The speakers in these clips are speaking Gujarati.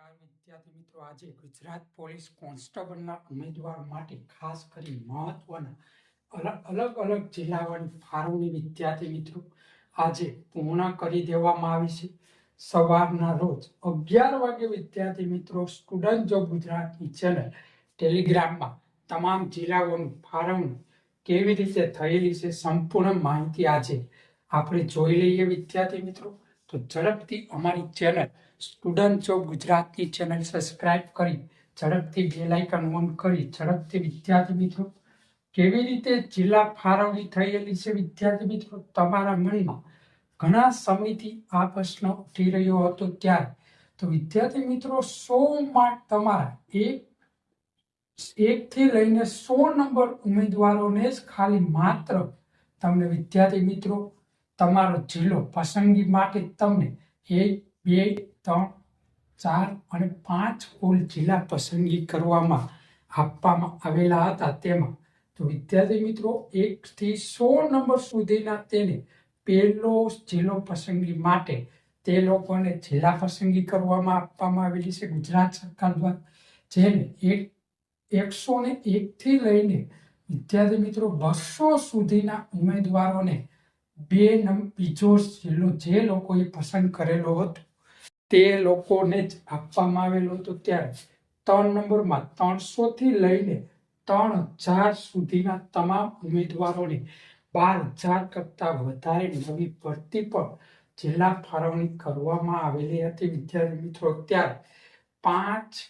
નમસ્કાર વિદ્યાર્થી મિત્રો, આજે ગુજરાત પોલીસ કોન્સ્ટેબલના ઉમેદવાર માટે ખાસ કરી મહત્વના અલગ જિલ્લાઓની ફાળવણી વિદ્યાર્થી મિત્રો આજે પૂર્ણ કરી દેવામાં આવી છે. સવારના રોજ 11 વાગે વિદ્યાર્થી મિત્રો સ્ટુડન્ટ જોબ ગુજરાતની ચેનલ ટેલિગ્રામમાં તમામ જિલ્લાઓની ફાળવણી કેવી રીતે થયેલી છે સંપૂર્ણ માહિતી આજે આપણે જોઈ લઈએ વિદ્યાર્થી મિત્રો. તો ઝડપથી અમારી ચેનલ સ્ટુડન્ટ જોબ ગુજરાતની ચેનલ સબસ્ક્રાઇબ કરી ઝડપથી બેલ આઇકન ઓન કરી ઝડપથી વિદ્યાર્થી મિત્રો કેવી રીતે જિલ્લા ફાળવણી થયેલી છે વિદ્યાર્થી મિત્રો તમારા મનમાં ઘણા સમયથી આ પ્રશ્ન ઉઠી રહ્યો હતો ત્યારે તો વિદ્યાર્થી મિત્રો 100 માર્ક તમારા એકથી લઈને 100 નંબર ઉમેદવારોને જ ખાલી માત્ર તમને વિદ્યાર્થી મિત્રો તમારો જિલ્લો પસંદગી માટે તમને 1, 2, 3, 4 અને 5 કુલ જિલ્લા પસંદગી કરવામાં આપવામાં આવેલા હતા. તેમાં તો વિદ્યાર્થી મિત્રો 1 થી 100 નંબર સુધીના તેને પહેલો જિલ્લો પસંદગી માટે તે લોકોને જિલ્લા પસંદગી કરવામાં આપવામાં આવેલી છે ગુજરાત સરકાર દ્વારા, જેને 101 થી લઈને વિદ્યાર્થી મિત્રો 200 સુધીના ઉમેદવારોને બીજો જિલ્લો જે લોકોએ પસંદ કરેલો હતો તે લોકોને જ આપવામાં આવેલો હતો. ત્યારે 3 નંબરમાં 300 થી લઈને 3000 સુધીના તમામ ઉમેદવારોને 12000 કરતાં વધારે નવી ભરતી પર જિલ્લા ફાળવણી કરવામાં આવેલી હતી વિદ્યાર્થી મિત્રો. ત્યારે 5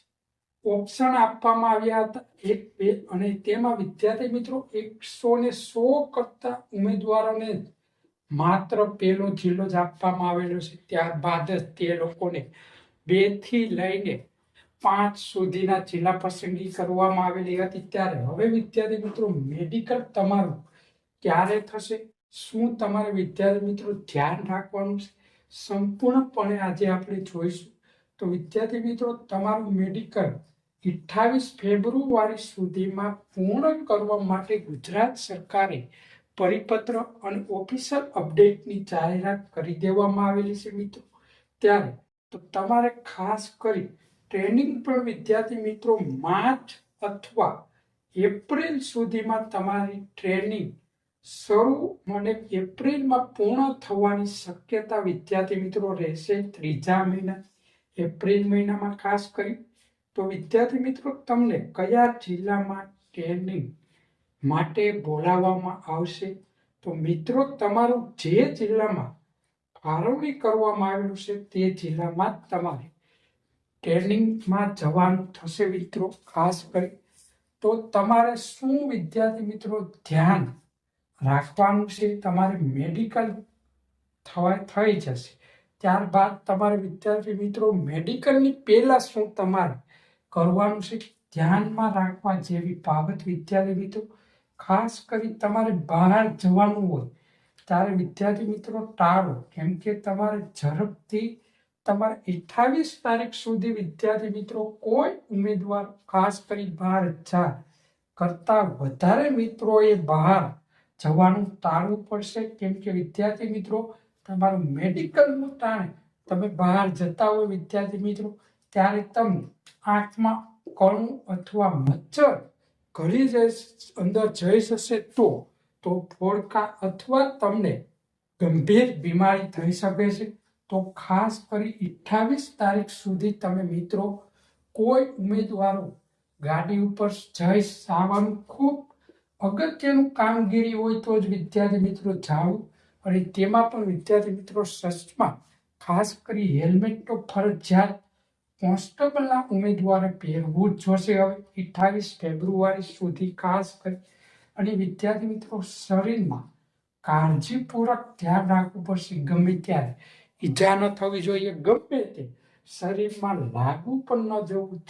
ઓપ્શન આપવામાં આવ્યા હતા, 1, 2 અને તેમાં વિદ્યાર્થી મિત્રો 100 કરતા ઉમેદવારોને માત્ર પહેલો જિલ્લો જ આપવામાં આવેલો છે. ત્યારબાદ જ તે લોકોને 2 થી લઈને 5 સુધીના જિલ્લા પસંદગી કરવામાં આવેલી હતી. ત્યારે હવે વિદ્યાર્થી મિત્રો મેડિકલ તમારું ક્યારે થશે, શું તમારે વિદ્યાર્થી મિત્રો ધ્યાન રાખવાનું છે સંપૂર્ણપણે આજે આપણે જોઈશું. તો વિદ્યાર્થી મિત્રો તમારું મેડિકલ 28 ફેબ્રુઆરી સુધીમાં પૂર્ણ કરવા માટે ગુજરાત સરકારે પરિપત્ર અને ઓફિશિયલ અપડેટની જાહેરાત કરી દેવામાં આવેલી છે મિત્રો. ત્યારે તો તમારે ખાસ કરી ટ્રેનિંગ પણ વિદ્યાર્થી મિત્રો માર્ચ અથવા એપ્રિલ સુધીમાં તમારી ટ્રેનિંગ શરૂ અને એપ્રિલમાં પૂર્ણ થવાની શક્યતા વિદ્યાર્થી મિત્રો રહેશે. 3જા મહિના એપ્રિલ મહિનામાં ખાસ કરી તો વિદ્યાર્થી મિત્રો તમને કયા જિલ્લામાં ટ્રેનિંગ માટે બોલાવવામાં આવશે, તો મિત્રો તમારું જે જિલ્લામાં ફાળવણી કરવામાં આવેલું છે તે જિલ્લામાં તમારે ટ્રેનિંગમાં જવાનું થશે મિત્રો. ખાસ કરી તો તમારે શું વિદ્યાર્થી મિત્રો ધ્યાન રાખવાનું છે, તમારે મેડિકલ થઈ જશે. ત્યારબાદ તમારે વિદ્યાર્થી મિત્રો મેડિકલની પહેલા શું તમારે કરવાનું છે ધ્યાનમાં રાખવા જેવી બાબત વિદ્યાર્થી મિત્રો ખાસ કરી તમારે બહાર જવાનું હોય ત્યારે વિદ્યાર્થી મિત્રો ટાળો, કેમ કે તમારે ઝડપથી તમારે 28 તારીખ સુધી વિદ્યાર્થી મિત્રો કોઈ ઉમેદવાર ખાસ કરી બહાર કરતાં વધારે મિત્રોએ બહાર જવાનું ટાળવું પડશે. કેમ કે વિદ્યાર્થી મિત્રો તમારું મેડિકલનું ટાણે તમે બહાર જતા હોય વિદ્યાર્થી મિત્રો ત્યારે તમને આંખમાં કણું અથવા મચ્છર ઘરી અંદર જઈ જશે તો ફોડકા અથવા તમને ગંભીર બીમારી થઈ શકે છે. તો ખાસ કરી 28 તારીખ સુધી તમે મિત્રો કોઈ ઉમેદવારો ગાડી ઉપર જઈ આવવાનું ખૂબ અગત્યનું કામગીરી હોય તો જ વિદ્યાર્થી મિત્રો જાવું, અને તેમાં પણ વિદ્યાર્થી મિત્રો સચમાં ખાસ કરી હેલ્મેટ તો ફરજિયાત કોન્સ્ટેબલના ઉમેદવારે પહેરવું જ જોશે હવે 28 ફેબ્રુઆરી સુધી ખાસ કરી. અને વિદ્યાર્થી મિત્રો શરીરમાં કાળજીપૂર્વક ધ્યાન રાખવું પડશે. ગમે ત્યારે ઈજા ન થવી જોઈએ, ગમે તે શરીરમાં લાગવું પણ ન જવું,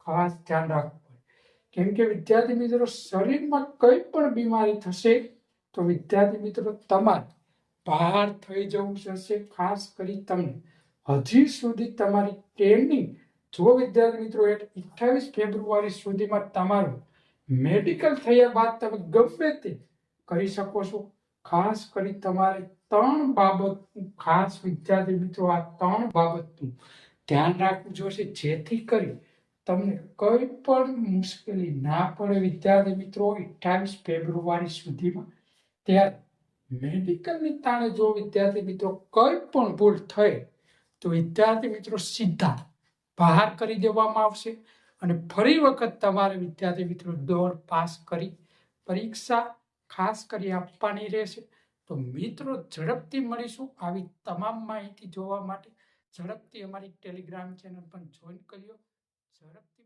ખાસ ધ્યાન રાખવું પડે. કેમ કે વિદ્યાર્થી મિત્રો શરીરમાં કંઈ પણ બીમારી થશે તો વિદ્યાર્થી મિત્રો તમારે બહાર થઈ જવું જશે. ખાસ કરી તમને હજી સુધી તમારી ટ્રેનિંગ જો વિદ્યાર્થી મિત્રો 28 ફેબ્રુઆરી સુધીમાં તમારું મેડિકલ થયા બાદ તમે ગમે તે કરી શકો છો. ખાસ કરી તમારે 3 બાબતનું ખાસ વિદ્યાર્થી મિત્રો આ 3 બાબતનું ધ્યાન રાખવું જોશે, જેથી કરી તમને કોઈ પણ મુશ્કેલી ના પડે વિદ્યાર્થી મિત્રો 28 ફેબ્રુઆરી સુધીમાં. ત્યારે મેડિકલની તાણે જો વિદ્યાર્થી મિત્રો કોઈ પણ ભૂલ થઈ તો વિદ્યાર્થી મિત્રો સીધા બહાર કરી દેવામાં આવશે અને ફરી વખત તમારે વિદ્યાર્થી મિત્રો દોડ પાસ કરી પરીક્ષા ખાસ કરી આપવાની રહેશે. તો મિત્રો ઝડપથી મળીશું આવી તમામ માહિતી જોવા માટે. ઝડપથી અમારી ટેલિગ્રામ ચેનલ પણ જોઈન કર્યો. ઝડપથી